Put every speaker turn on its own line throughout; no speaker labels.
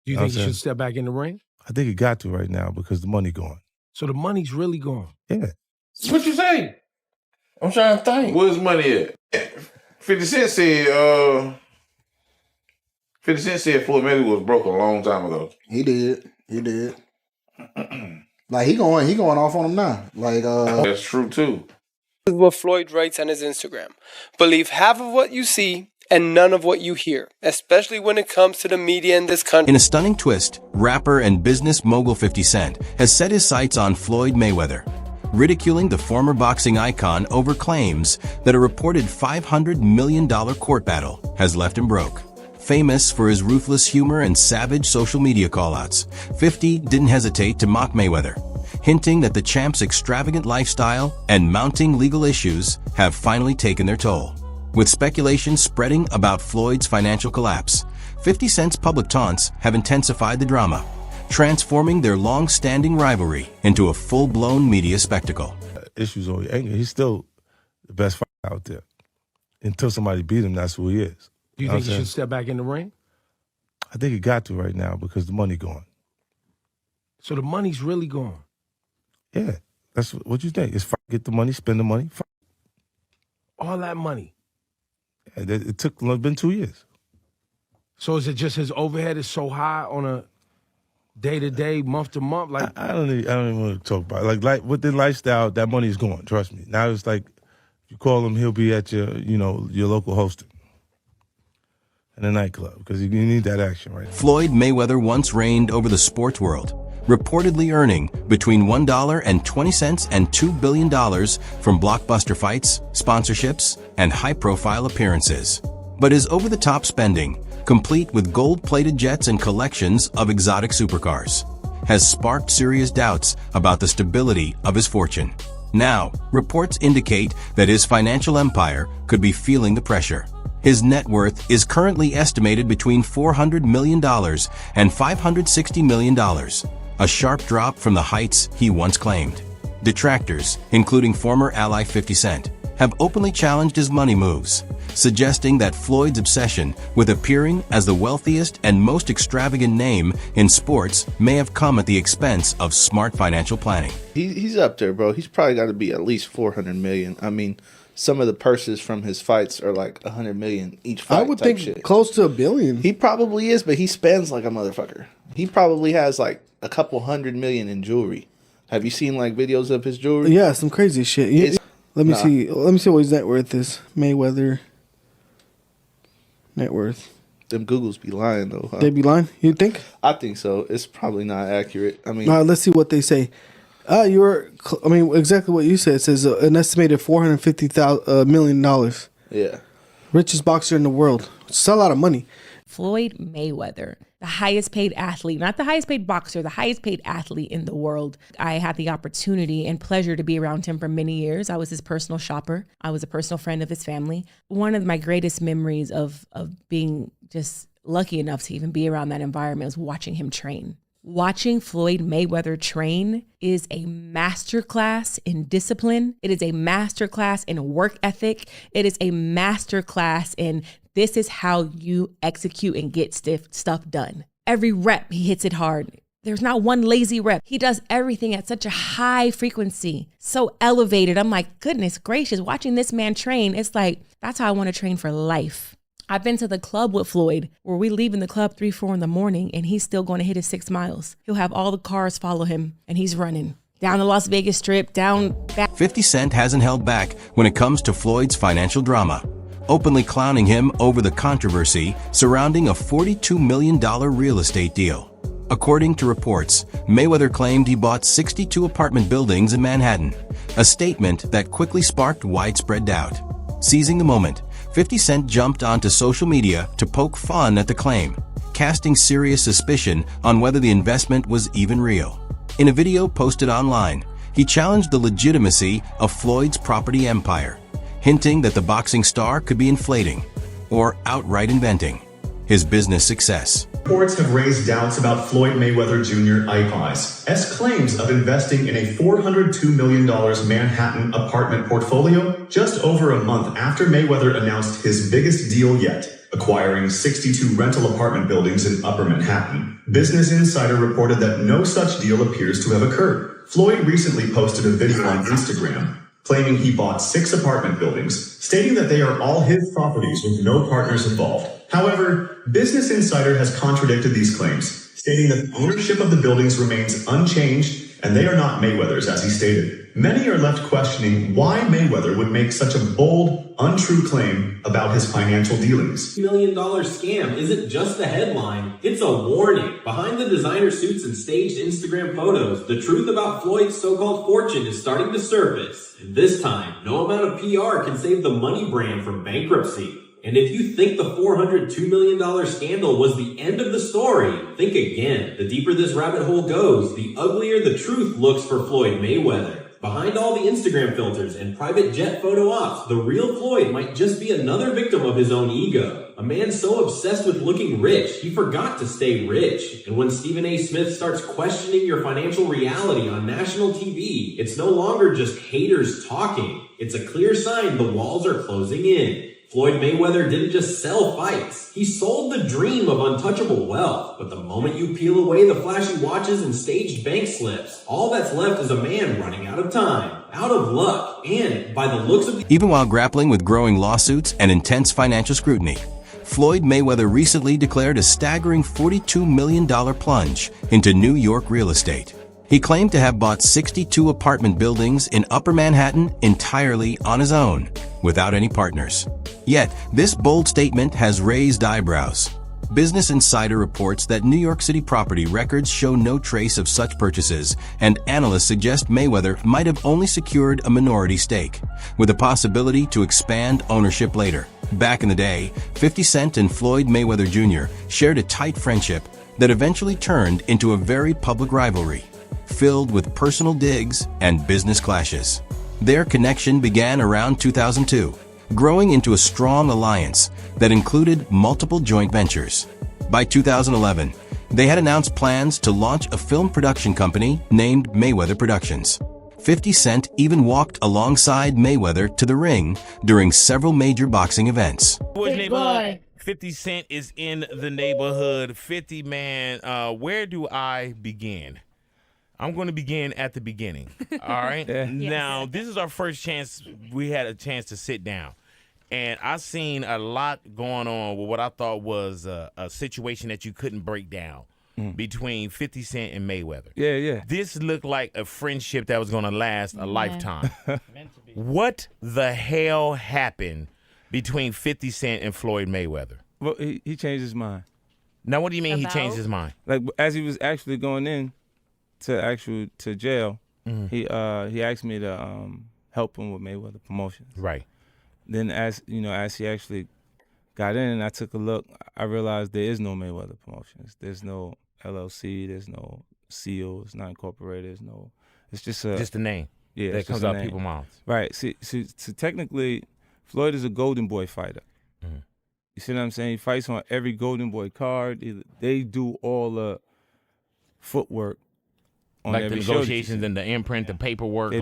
Do you think he should step back in the ring?
I think he got to right now because the money gone.
So the money's really gone?
Yeah.
What you say? I'm trying to think.
Where's money at? 50 Cent said, 50 Cent said Floyd Mayweather was broke a long time ago.
He did. Like he going off on him now. Like
that's true too.
This is what Floyd writes on his Instagram. Believe half of what you see and none of what you hear, especially when it comes to the media in this country.
In a stunning twist, rapper and business mogul 50 Cent has set his sights on Floyd Mayweather, ridiculing the former boxing icon over claims that a reported $500 million court battle has left him broke. Famous for his ruthless humor and savage social media callouts, 50 didn't hesitate to mock Mayweather, hinting that the champ's extravagant lifestyle and mounting legal issues have finally taken their toll. With speculation spreading about Floyd's financial collapse, 50 Cent's public taunts have intensified the drama, transforming their long-standing rivalry into a full-blown media spectacle.
Issues over anger. He's still the best fighter out there. Until somebody beat him, that's who he is.
Do you think he should step back in the ring?
I think he got to right now because the money gone.
So the money's really gone?
Yeah. That's what you think. It's fight, get the money, spend the money. Fight.
All that money?
Yeah, it's been 2 years.
So is it just his overhead is so high on a day-to-day, month-to-month? Like
I don't even want to talk about it. Like with the lifestyle, that money's gone. Trust me. Now it's like if you call him, he'll be at your local hosting in a nightclub because you need that action, right?
Floyd Mayweather once reigned over the sports world, reportedly earning between $1.20 and $2 billion from blockbuster fights, sponsorships, and high-profile appearances. But his over-the-top spending, complete with gold-plated jets and collections of exotic supercars, has sparked serious doubts about the stability of his fortune. Now, reports indicate that his financial empire could be feeling the pressure. His net worth is currently estimated between $400 million and $560 million, a sharp drop from the heights he once claimed. Detractors, including former ally 50 Cent, have openly challenged his money moves, suggesting that Floyd's obsession with appearing as the wealthiest and most extravagant name in sports may have come at the expense of smart financial planning.
He's up there, bro. He's probably got to be at least 400 million. I mean, some of the purses from his fights are like 100 million each fight.
I would think
shit.
Close to $1 billion.
He probably is, but he spends like a motherfucker. He probably has like a couple $100 million in jewelry. Have you seen like videos of his jewelry?
Yeah, some crazy shit. Let me see. Let me see what his net worth is. Mayweather net worth.
Them Googles be lying though. Huh?
They be lying. You think?
I think so. It's probably not accurate. I mean,
let's see what they say. Exactly what you said. It says an estimated $450 million.
Yeah.
Richest boxer in the world. It's a lot of money.
Floyd Mayweather, the highest paid athlete, not the highest paid boxer, the highest paid athlete in the world. I had the opportunity and pleasure to be around him for many years. I was his personal shopper. I was a personal friend of his family. One of my greatest memories of being just lucky enough to even be around that environment was watching him train. Watching Floyd Mayweather train is a masterclass in discipline. It is a masterclass in work ethic. It is a masterclass in this is how you execute and get stuff done. Every rep, he hits it hard. There's not one lazy rep. He does everything at such a high frequency, so elevated. I'm like, goodness gracious, watching this man train, it's like, that's how I want to train for life. I've been to the club with Floyd where we leave in the club 3, 4 in the morning and he's still going to hit his 6 miles. He'll have all the cars follow him and he's running down the Las Vegas Strip, down back.
50 Cent hasn't held back when it comes to Floyd's financial drama, openly clowning him over the controversy surrounding a $42 million real estate deal. According to reports, Mayweather claimed he bought 62 apartment buildings in Manhattan, a statement that quickly sparked widespread doubt. Seizing the moment, 50 Cent jumped onto social media to poke fun at the claim, casting serious suspicion on whether the investment was even real. In a video posted online, he challenged the legitimacy of Floyd's property empire, hinting that the boxing star could be inflating or outright inventing his business success.
Reports have raised doubts about Floyd Mayweather Jr. IPI's claims of investing in a $402 million Manhattan apartment portfolio just over a month after Mayweather announced his biggest deal yet, acquiring 62 rental apartment buildings in Upper Manhattan. Business Insider reported that no such deal appears to have occurred. Floyd recently posted a video on Instagram claiming he bought 6 apartment buildings, stating that they are all his properties with no partners involved. However, Business Insider has contradicted these claims, stating that ownership of the buildings remains unchanged and they are not Mayweather's, as he stated. Many are left questioning why Mayweather would make such a bold, untrue claim about his financial dealings.
$1 million scam isn't just a headline, it's a warning. Behind the designer suits and staged Instagram photos, the truth about Floyd's so-called fortune is starting to surface. And this time, no amount of PR can save the money brand from bankruptcy. And if you think the $402 million scandal was the end of the story, think again. The deeper this rabbit hole goes, the uglier the truth looks for Floyd Mayweather. Behind all the Instagram filters and private jet photo ops, the real Floyd might just be another victim of his own ego. A man so obsessed with looking rich, he forgot to stay rich. And when Stephen A. Smith starts questioning your financial reality on national TV, it's no longer just haters talking. It's a clear sign the walls are closing in. Floyd Mayweather didn't just sell fights. He sold the dream of untouchable wealth. But the moment you peel away the flashy watches and staged bank slips, all that's left is a man running out of time, out of luck, and by the looks of...
Even while grappling with growing lawsuits and intense financial scrutiny, Floyd Mayweather recently declared a staggering $42 million plunge into New York real estate. He claimed to have bought 62 apartment buildings in Upper Manhattan entirely on his own, without any partners. Yet, this bold statement has raised eyebrows. Business Insider reports that New York City property records show no trace of such purchases, and analysts suggest Mayweather might have only secured a minority stake, with a possibility to expand ownership later. Back in the day, 50 Cent and Floyd Mayweather Jr. shared a tight friendship that eventually turned into a very public rivalry, filled with personal digs and business clashes. Their connection began around 2002, growing into a strong alliance that included multiple joint ventures. By 2011, they had announced plans to launch a film production company named Mayweather Productions. 50 Cent even walked alongside Mayweather to the ring during several major boxing events.
Big boy. 50 Cent is in the neighborhood. 50, man, where do I begin? I'm going to begin at the beginning, all right? Now, this is our first chance. We had a chance to sit down. And I seen a lot going on with what I thought was a situation that you couldn't break down between 50 Cent and Mayweather.
Yeah.
This looked like a friendship that was going to last a lifetime. What the hell happened between 50 Cent and Floyd Mayweather?
Well, he changed his mind.
Now, what do you mean he changed his mind?
Like, as he was actually going in to jail, he asked me to help him with Mayweather Promotions.
Right.
Then as he actually got in and I took a look, I realized there is no Mayweather Promotions. There's no LLC, there's no seal, it's not incorporated, it's just a
name.
Yeah,
that comes out people's mouths.
Right. See, technically, Floyd is a Golden Boy fighter. You see what I'm saying? He fights on every Golden Boy card. They do all the footwork on
like
every
the negotiations and the imprint, the paperwork.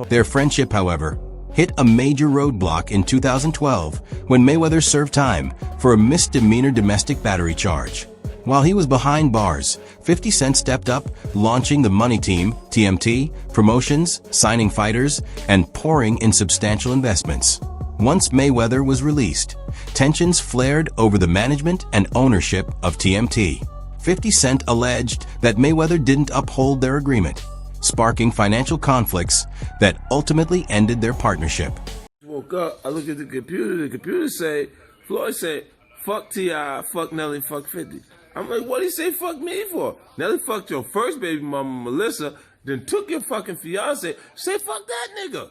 Their friendship, however, hit a major roadblock in 2012 when Mayweather served time for a misdemeanor domestic battery charge. While he was behind bars, 50 Cent stepped up, launching the Money Team, TMT, promotions, signing fighters, and pouring in substantial investments. Once Mayweather was released, tensions flared over the management and ownership of TMT. 50 Cent alleged that Mayweather didn't uphold their agreement, sparking financial conflicts that ultimately ended their partnership.
Woke up, I looked at the computer said, Floyd said, fuck T.I., fuck Nelly, fuck 50. I'm like, what'd he say fuck me for? Nelly fucked your first baby mama, Melissa, then took your fucking fiance. Say fuck that nigga.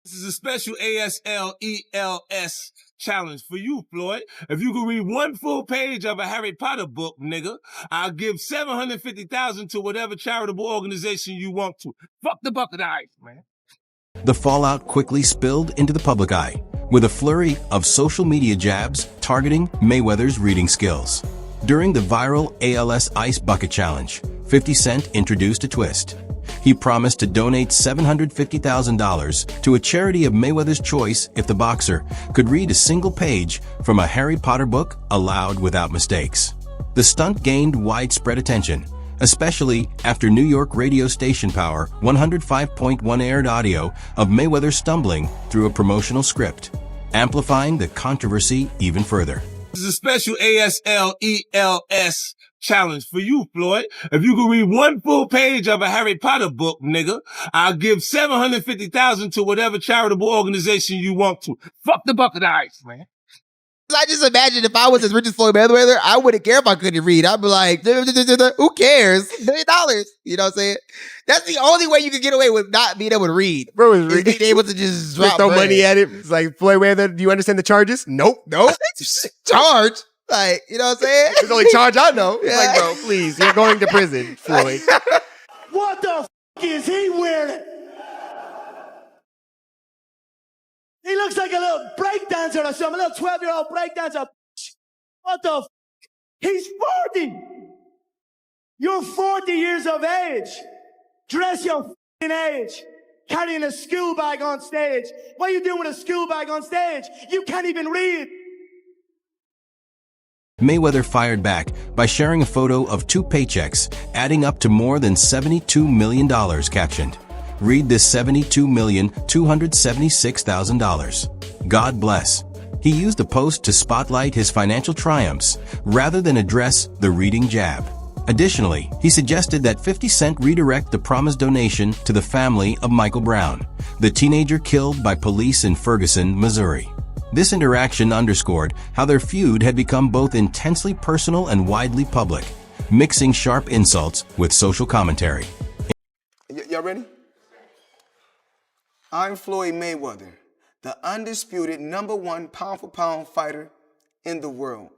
This is a special ASLELS challenge for you, Floyd. If you can read one full page of a Harry Potter book, nigga, I'll give $750,000 to whatever charitable organization you want to. Fuck the bucket of ice, man.
The fallout quickly spilled into the public eye, with a flurry of social media jabs targeting Mayweather's reading skills. During the viral ALS Ice Bucket Challenge, 50 Cent introduced a twist. he promised to donate $750,000 to a charity of Mayweather's choice if the boxer could read a single page from a Harry Potter book aloud without mistakes. The stunt gained widespread attention, especially after New York radio station Power 105.1 aired audio of Mayweather stumbling through a promotional script, amplifying the controversy even further.
This is a special ASLELS challenge for you, Floyd. If you can read one full page of a Harry Potter book, nigga, I'll give $750,000 to whatever charitable organization you want to. Fuck the bucket of ice, man.
I just imagine if I was as rich as Floyd Mayweather, I wouldn't care if I couldn't read. I'd be like, who cares? $1 million. You know what I'm saying? That's the only way you can get away with not being able to read.
Bro, is
being able to just drop
throw
bread.
money at it. It's like, Floyd Mayweather, do you understand the charges? Nope.
Charge? Like, you know what I'm saying?
It's the only charge I know. It's
Yeah.
like, bro, please, you're going to prison, Floyd.
What the f*** is he wearing? He looks like a little breakdancer or something, a little 12-year-old breakdancer. What the f***? He's 40. You're 40 years of age. Dress your f***ing age. Carrying a school bag on stage. What are you doing with a school bag on stage? You can't even read.
Mayweather fired back by sharing a photo of 2 paychecks adding up to more than $72 million, captioned, "Read this $72,276,000. God bless." He used the post to spotlight his financial triumphs rather than address the reading jab. Additionally, he suggested that 50 Cent redirect the promised donation to the family of Michael Brown, the teenager killed by police in Ferguson, Missouri. This interaction underscored how their feud had become both intensely personal and widely public, mixing sharp insults with social commentary.
Y'all ready? I'm Floyd Mayweather, the undisputed #1 pound-for-pound fighter in the world.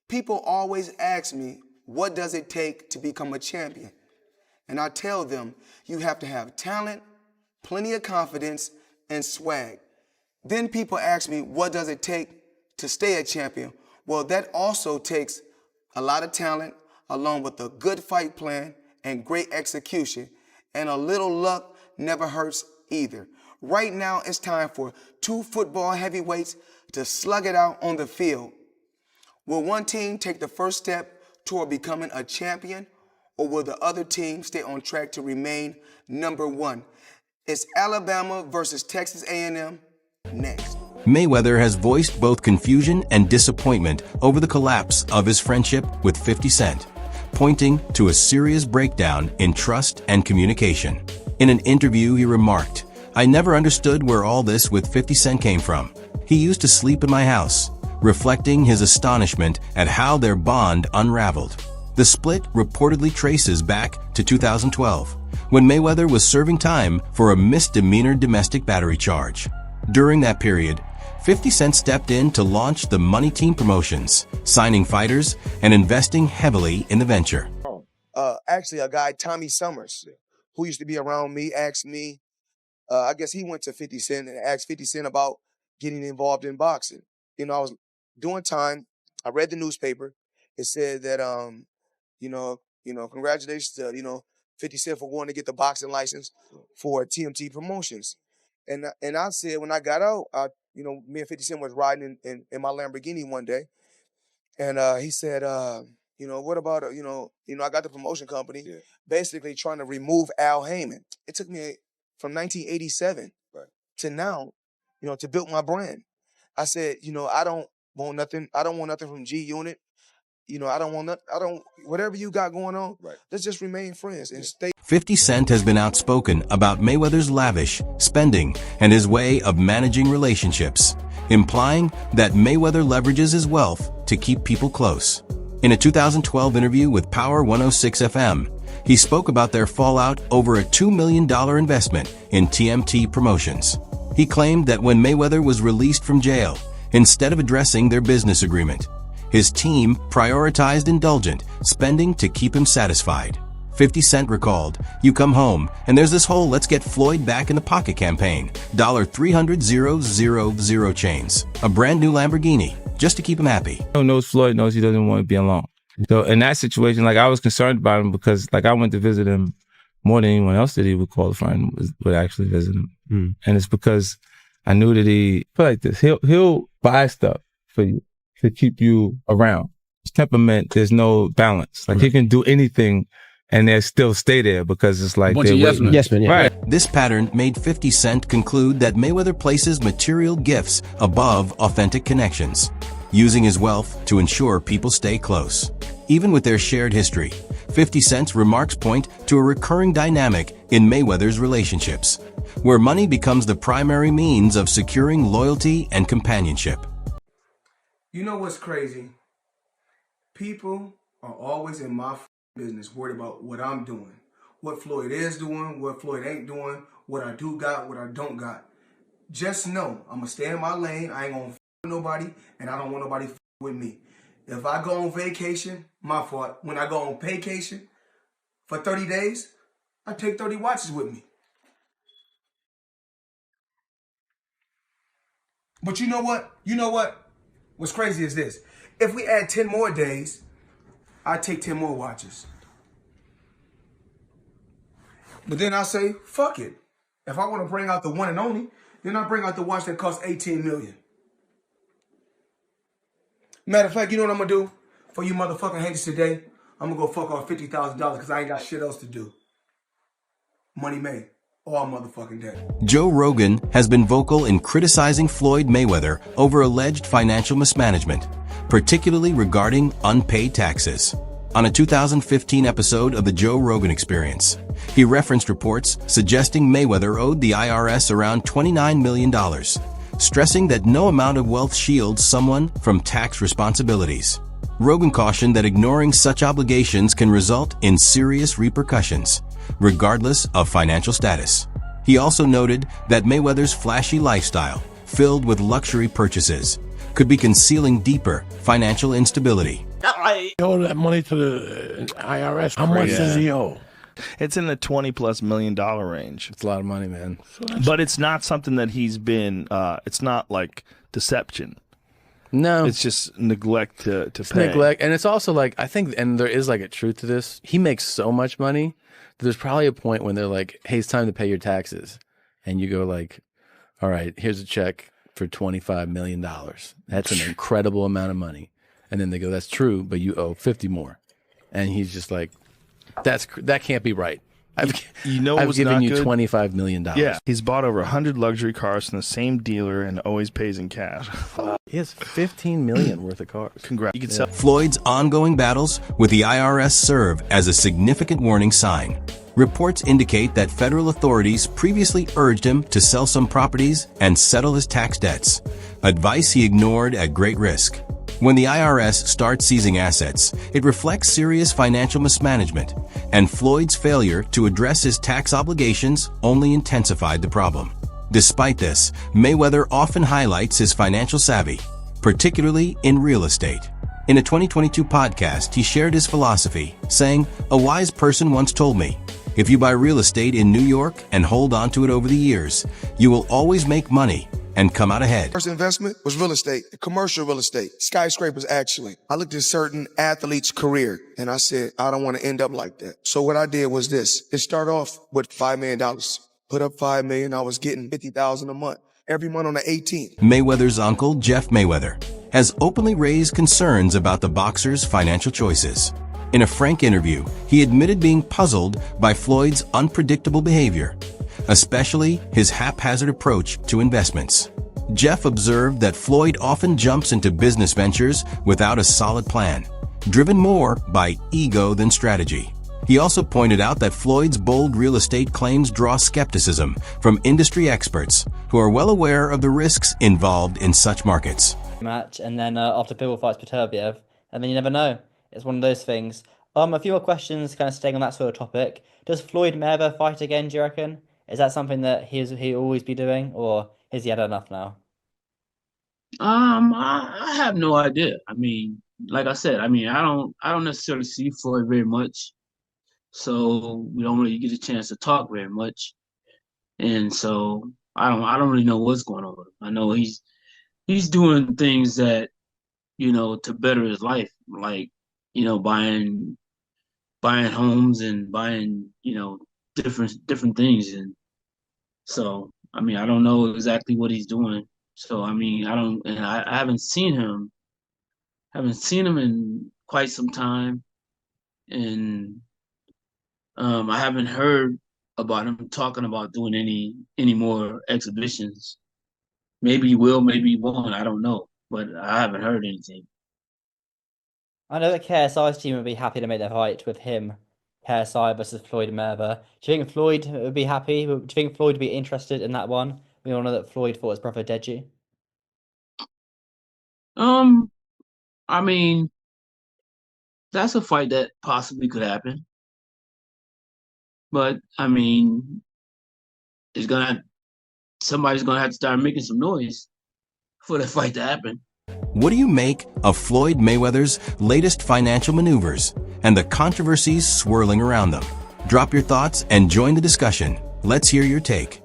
People always ask me, what does it take to become a champion? And I tell them, you have to have talent, plenty of confidence, and swag. Then people ask me, what does it take to stay a champion? Well, that also takes a lot of talent, along with a good fight plan and great execution. And a little luck never hurts either. Right now, it's time for 2 football heavyweights to slug it out on the field. Will one team take the first step toward becoming a champion, or will the other team stay on track to remain #1? It's Alabama versus Texas A&M next.
Mayweather has voiced both confusion and disappointment over the collapse of his friendship with 50 Cent, pointing to a serious breakdown in trust and communication. In an interview, he remarked, "I never understood where all this with 50 Cent came from. He used to sleep in my house," reflecting his astonishment at how their bond unraveled. The split reportedly traces back to 2012, when Mayweather was serving time for a misdemeanor domestic battery charge. During that period, 50 Cent stepped in to launch the Money Team Promotions, signing fighters and investing heavily in the venture.
Actually, a guy, Tommy Summers, who used to be around me, asked me, I guess he went to 50 Cent and asked 50 Cent about getting involved in boxing. You know, I was doing time. I read the newspaper. It said that, congratulations to, 50 Cent for wanting to get the boxing license for TMT Promotions. And I said, when I got out, me and 50 Cent was riding in my Lamborghini one day. And he said, what about, I got the promotion company, basically trying to remove Al Heyman. It took me from 1987 to now, to build my brand. I said, I don't want nothing from G Unit. Whatever you got going on, let's just remain friends and stay.
50 Cent has been outspoken about Mayweather's lavish spending and his way of managing relationships, implying that Mayweather leverages his wealth to keep people close. In a 2012 interview with Power 106 FM, he spoke about their fallout over a $2 million investment in TMT Promotions. He claimed that when Mayweather was released from jail, instead of addressing their business agreement, his team prioritized indulgent spending to keep him satisfied. 50 Cent recalled, "You come home, and there's this whole Let's Get Floyd Back in the Pocket campaign, $300,000 chains, a brand new Lamborghini, just to keep him happy."
Floyd knows he doesn't want to be alone. So in that situation, I was concerned about him because I went to visit him more than anyone else that he would call a friend would actually visit him. And it's because I knew that he put like this. He'll buy stuff for you to keep you around. His temperament, there's no balance. Like he can do anything and they still stay there because it's like they're waiting.
Yes, man. Right. This pattern made 50 Cent conclude that Mayweather places material gifts above authentic connections, using his wealth to ensure people stay close. Even with their shared history, 50 Cent's remarks point to a recurring dynamic in Mayweather's relationships, where money becomes the primary means of securing loyalty and companionship.
You know what's crazy? People are always in my business, worried about what I'm doing, what Floyd is doing, what Floyd ain't doing, what I do got, what I don't got. Just know, I'm gonna stay in my lane. I ain't gonna with nobody, and I don't want nobody with me. If I go on vacation, my fault. When I go on vacation for 30 days, I take 30 watches with me. But you know what? What's crazy is this. If we add 10 more days, I take 10 more watches. But then I say, fuck it. If I want to bring out the one and only, then I bring out the watch that costs $18 million. Matter of fact, you know what I'm going to do for you motherfucking haters today? I'm going to go fuck off $50,000 because I ain't got shit else to do. Money made. All motherfucking day.
Joe Rogan has been vocal in criticizing Floyd Mayweather over alleged financial mismanagement, particularly regarding unpaid taxes. On a 2015 episode of The Joe Rogan Experience, he referenced reports suggesting Mayweather owed the IRS around $29 million, stressing that no amount of wealth shields someone from tax responsibilities. Rogan cautioned that ignoring such obligations can result in serious repercussions, regardless of financial status. He also noted that Mayweather's flashy lifestyle, filled with luxury purchases, could be concealing deeper financial instability.
I owe that money to the IRS. How much does he owe?
It's in the $20+ million range.
It's a lot of money, man.
But it's not something that he's been, it's not like deception.
No.
It's just neglect to
It's
pay.
neglect. And it's also like, I think, and there is like a truth to this. He makes so much money that there's probably a point when they're like, hey, it's time to pay your taxes. And you go like, all right, here's a check for $25 million. That's an incredible amount of money. And then they go, that's true, but you owe 50 more. And he's just like, that can't be right. I've given you $25 million.
Yeah, he's bought over 100 luxury cars from the same dealer and always pays in cash.
He has $15 million worth of cars.
Congrats. You can sell.
Floyd's ongoing battles with the IRS serve as a significant warning sign. Reports indicate that federal authorities previously urged him to sell some properties and settle his tax debts, advice he ignored at great risk. When the IRS starts seizing assets, it reflects serious financial mismanagement, and Floyd's failure to address his tax obligations only intensified the problem. Despite this, Mayweather often highlights his financial savvy, particularly in real estate. In a 2022 podcast, he shared his philosophy, saying, "A wise person once told me, if you buy real estate in New York and hold on to it over the years, you will always make money and come out ahead."
First investment was real estate, commercial real estate, skyscrapers actually. I looked at certain athletes' career and I said, I don't want to end up like that. So what I did was this. It started off with $5 million. Put up $5 million, I was getting $50,000 a month. Every month on the 18th.
Mayweather's uncle, Jeff Mayweather, has openly raised concerns about the boxer's financial choices. In a frank interview, he admitted being puzzled by Floyd's unpredictable behavior, especially his haphazard approach to investments. Jeff observed that Floyd often jumps into business ventures without a solid plan, driven more by ego than strategy. He also pointed out that Floyd's bold real estate claims draw skepticism from industry experts who are well aware of the risks involved in such markets.
Match, and then after Bivol fights Peterbiev, and then you never know. It's one of those things. A few more questions, kind of staying on that sort of topic. Does Floyd Mayweather fight again, do you reckon? Is that something that he'll always be doing, or has he had enough now?
I have no idea. I mean, like I said, I don't necessarily see Floyd very much, so we don't really get a chance to talk very much, and so I don't really know what's going on with him. I know he's doing things that, to better his life, like, buying homes and buying, different things, and so I mean I don't know exactly what he's doing. So I mean I haven't seen him. Haven't seen him in quite some time, and I haven't heard about him talking about doing any more exhibitions. Maybe he will, maybe he won't. I don't know, but I haven't heard anything.
I know that KSI's team would be happy to make their fight with him, KSI versus Floyd Mayweather. Do you think Floyd would be happy? Do you think Floyd would be interested in that one? We all know that Floyd fought his brother Deji.
I mean, that's a fight that possibly could happen, but I mean, somebody's gonna have to start making some noise for the fight to happen.
What do you make of Floyd Mayweather's latest financial maneuvers and the controversies swirling around them? Drop your thoughts and join the discussion. Let's hear your take.